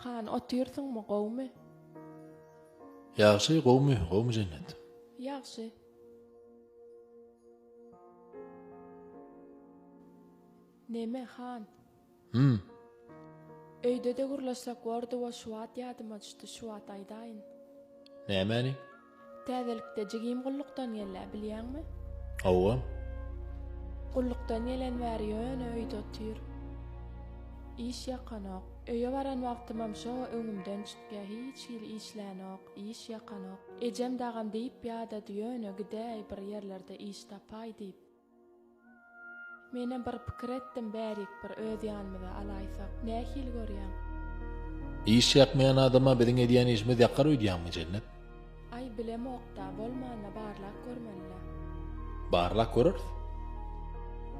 Kan otursun mu qowmi? Yaxşı, qowmi cennet. Yaxşı. Neme han? Öyde de gurlasak orada wa şuat yadım açtı şuat aydayın. Nämeni? Täzelikde jigim qullukdan yella bilýärmi? Awwa. Qullukdan yelen wärýön öyde otur. İş yakanok. Öýe baran wagtymam şo öňümden çykýa hiç hili işlänok, iş yakanok. Ejem dagam diýip ýa-da diýöne gidäý bir ýerlerde iş tapay diýip. Menem bir pikir etdim bärik bir öz ýanymyza alaýsak, nähil görýän? İş yapmayan adama biziň edýän işimiz ýakar öýdýärmi cennet? Ay bilemokda bolmanda barlak görmeli. Barlak görür.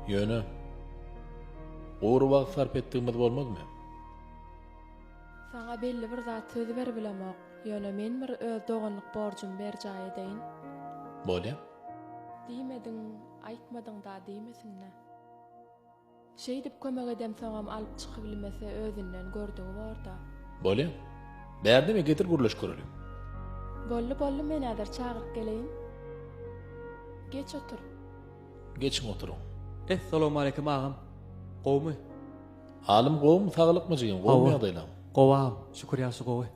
Ýöne. Oğru wagt sarp etdigimiz bolmazmy? Saňa belli bir zat söz berbilemok. Ýöne men bir öz doganlyk borjum berjäy edeýin. Bolýar. Diýmediň, aýtmadyň da diýmesinne. Şey dip kömek edem saňam alyp çykyp bilmese özünden gördüňi barda. Bolýar. Bärdimi getir gurlaş görelim. Bolly men häzir çagyryp geleýin. Geç otur. Geçin oturun. Assalamu alaykum ağam. Qowmy? Alim qowm sagylykmy jygyň, qowm ýagdaýlar. Qowam, şükür ýaşy gowy.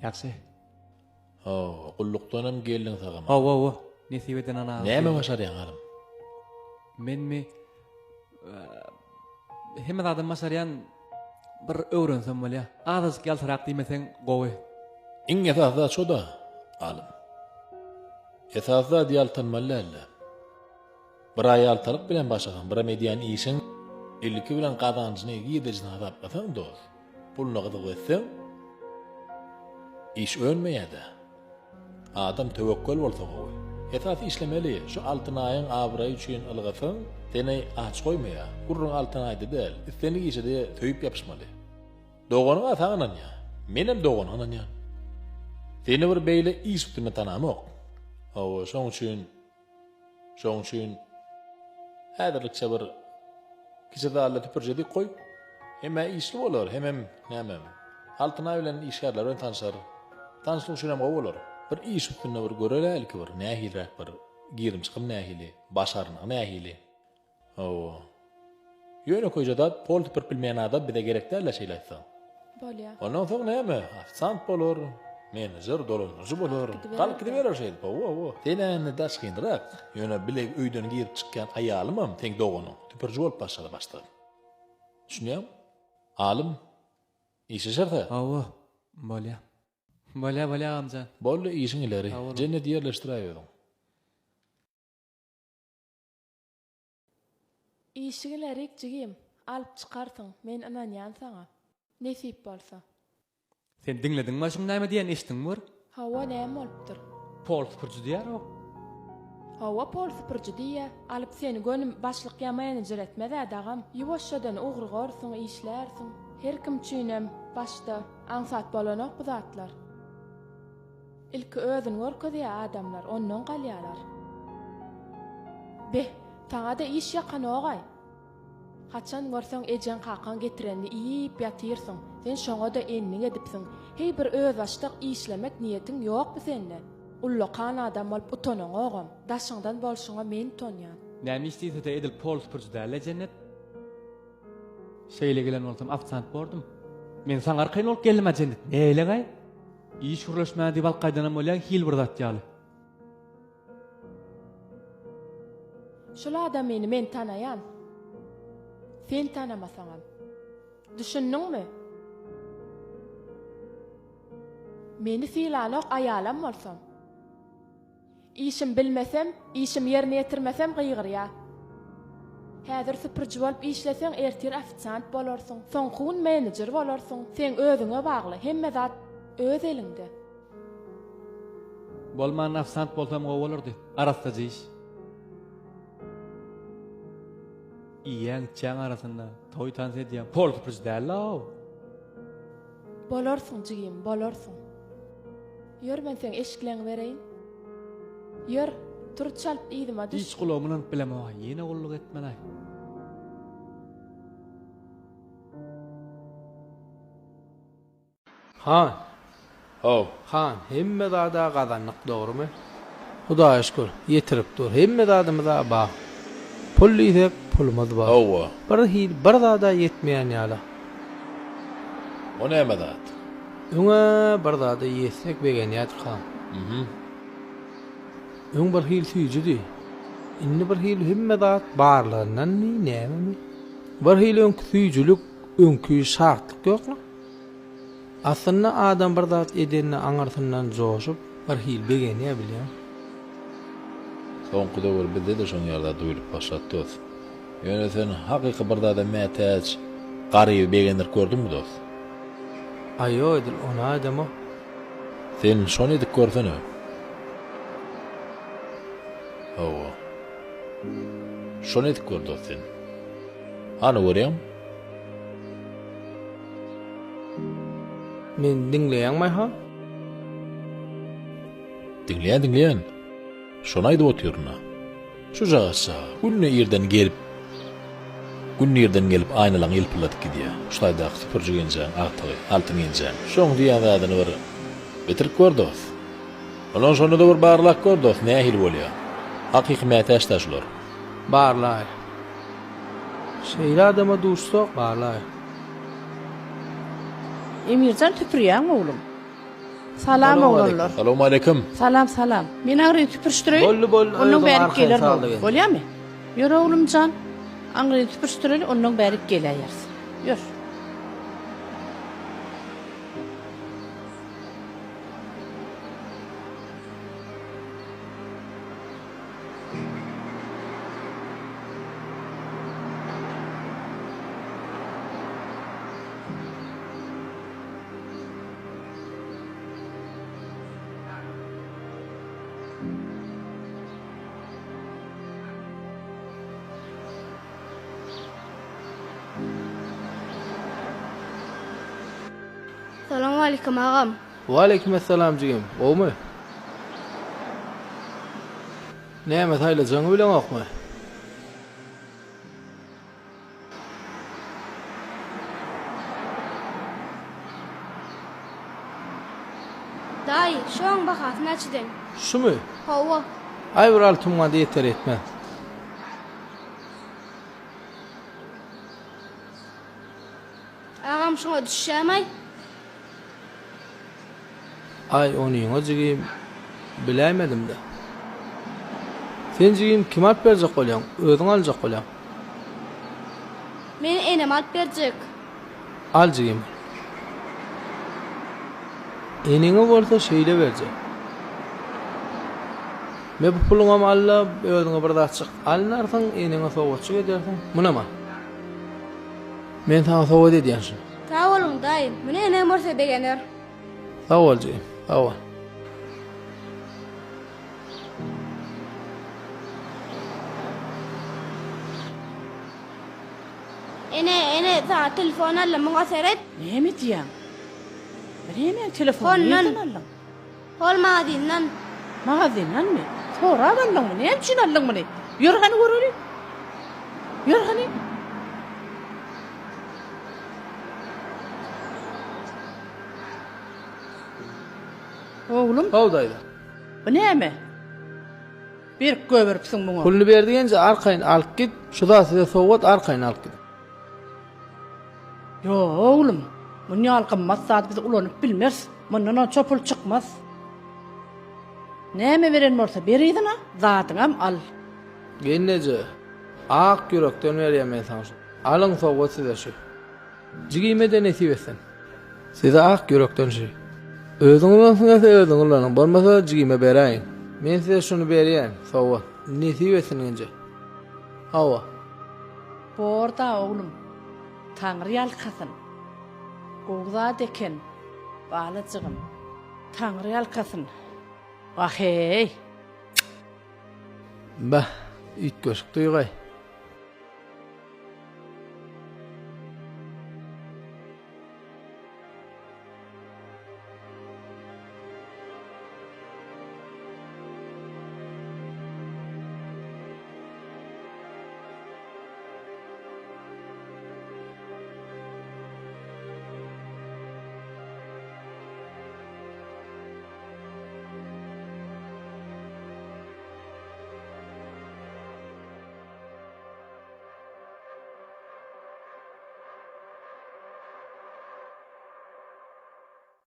Ýaxşy. Qullukdanam geldiň sagama. Awa, nesibeden ana. Näme başarýan alim? Menmi hemme adam başarýan bir öwrensem bolýar. Azys geltirap diýmesen gowy. Iň esasda şoda alim. Esasda diýaltanmalylar. Bir aýaltalyk bilen başlagan bir median işin ilki bilen gazanjyny giýdirjini hasaplasaň dost. Pulny gyzyk etseň iş önmeýärdi. Adam tewekkül bolsa gowy. Esas işlemeli. Şu altyn aýyň abray üçin ylgasaň, seni aç goýmaýar. Gurrun altyn aýdy del. Seni işede töýüp ýapyşmaly. Doganyňa saňanan ýa. Menem doganyňan ýa. Seni bir beýle iş tutma tanamok. Şoň üçin häzirlikçe bir kişide tüpürjedi koy. Hemme işli bolar, hemem näme. Altyn aý bilen işgärler öň tanşar. Tanşlyk üçin hem bolar. Bir iş üstünde bir görelälik bir nähilrak bir girim çykym nähili, başaryny nähili. Ýöne koýjada pol tüpür bilmeýän adam bize gerekdärler şeýle. Bolýar. Ondan soň näme? Afisant bolar, menejer dolanjy bolar. Galyp gideberer şeýle. Seni daşgyndyrak. Ýöne bile öýden girip çykkan aýalymam teň dogany. Tüpürjü bolup başladı. Düşünýär? Alim işe şerhe. Awa, bolýar. Bolýar amca. Bolly işiň ileri. Cennet ýerleşdiräýär. İşigilerik jigim alyp çykarsyň, men ananýan saňa. Nesip bolsa. Sen diňlediňmi şuň näme diýen eşitdiňmi? Hawa näme bolupdyr? Pol purjy diýär o. Hawa pol purjy diýär. Alyp seni gönüm başlyk ýamaýany jiretmede dagam. Ýuwaşçadan ugry gorsyň, işlärsiň. Her kim üçinem başda ansat bolanok bu zatlar. İlki özün görkezýär adamlar, ondan galýarlar. Taňa da iş ýakan ogay. Haçan görseň ejen kakan getirenni iýip ýatyrsyň. Sen şoňa da enniň edipsiň. Hey bir öz başlyk işlemek niýetiň ýokmy sende? Ullakan adam bolup utanaň ogam. Daşyňdan bolşuňa men tonýan. Näme istedi de edil pol purjy däle cennet? Şeýle gelen bolsam afsant bordum. Men saňa arkaýyn bolup geldim cennet. Näle gay? İş urlaşmaýan diýip alqaýdanam bolýan hil bir zat ýaly. Şol adamy men tanaýan. Sen tanamasaňam. Düşündiňmi? Meni filanok aýalam bolsam. İşim bilmesem, işim ýerine ýetirmesem gyýgyrýar. Häzir süpürjü bolup işleseň ertir afisant bolarsyň. Soňkun menejer bolarsyň. Sen özüňe bagly, hemme zat öz elinde. Bolman afisant bolsam gowy bolardy. Arasda iş. Iýen çaň arasynda toý tans edýän pol purjy däl o. Bolarsyň jigim, bolarsyň. Ýör men sen eşikleň bereýin. Ýör, tur çalp iýdim ady. Hiç gulamyny bilemem, ýene gulluk etmeli. Bolýar. ' Han, Oh, han, hemme dada kazanlık doğru mu? Hudaýa şükür, ýetirip dur. Hemme dadymyza bak. Pul ýyp pulumuz bar. oh. Bir dada yetmeýän ýala. O näme zat? Öňe bir dada ýetsek begen ýatyr han. Öň bir hil süýjüdi. Inni bir hil hemme zat barlygyndan näme mi? Bir hil öňkü süýjülük, öňkü şartlyk ýokmy? Aslında adam bir zat edenini aňarsyndan joşup bir hil begen ýa bilýär. Soňky döwür bizde de şoň ýerde duýulyp başlatdy. Ýöne sen hakyky bir zada mätäç garyby begenler gördüňmi dost? Aýo edil ona adamı. Sen şonu edik görsene. Oh. Şonu edik gördü sen. Ana görýän? Men dinleýänmi ha? Dinleýän. Şonu aýdyp oturýarna. Şu jagasa günne ýerden gelip aýnalan ýelpilatyp gidýär. Şulayda süpürjü gençäň agtygy, altyn gençäň. Şoň diýen zadyny bir bitirip gördüs. Olan şonu da bir barlak gördüs, nähil bolýar. Hakyky mätäç taşlar. Barlar. Şeýle adama duşsak barlar. Emircan tüpürýän oglum. Salam oglanlar. Assalamu alaykum. Salam. Men agry tüpürşdirýän. Bol, Onuň bäri arkaya geler. saldy. Bolýarmy? Ýör oglumjan. Agry tüpürşdirýän, onuň bäri gelýär. Ýör. Selamun aleyküm ağam. Wa aleykümselam jigim. Omy? Näme taýla jaňy bilen okmy? Dayı, şu an bakasın açıdan. Şumy? Hava. Ay bir altymga ýeter etme. Ağam şuna düşýärmi? Ay onu jigim bilemedim de. Sen jigim kim alyp berjek bolýan? Özüň aljak bolýan. Meni enem alıp berjek. Al jigim. Eneňe bolsa şeýle berjek. Me bu puluňam alla özüňe bir daçyk alnarsyň, eneňe sowatçy edersiň. Munama? Men sana sowat edýänşin. Sağ olun dayı. Meni enem bolsa begener. Sağ ol jigim. Sağ ol. Ene sana telefon alım muňa seret. Näme diýäň? Näme telefon Ondan. ýerden aldyň? Olmadığından. Magazyndanmy? Sonra aldyňmy? Näme üçin aldyň muny? Ýör hany göreli. Ýör hany. Oglum, Haw daýda. bu näme? Bir göberipsiň muňa. Pulny berdiňçe arkaýyn alyp git. Şuda size sowat arkaýyn alyp git. Yo oğlum, bu ne alqınmaz saat bizi ulanıp bilmez. Bundan çöpül çıkmaz. Näme beren bolsa berýän ha? Zatyňam al. Gennece. Ak yürekden berýän men sana. Alyň sowat size şu. Jigime de nesip etsen. Size ak yürekden şu. Özüňizden özüňiz ulanyň. Bolmasa jigime beräýin. Men size şunu berýän sowat. Nesip etsen ence. Hawa. Borda oğlum. Taňry ýalkasyn. Gowza deken. Balajygym. Taňry ýalkasyn. Wah hey. Bah, it göşük duýgay.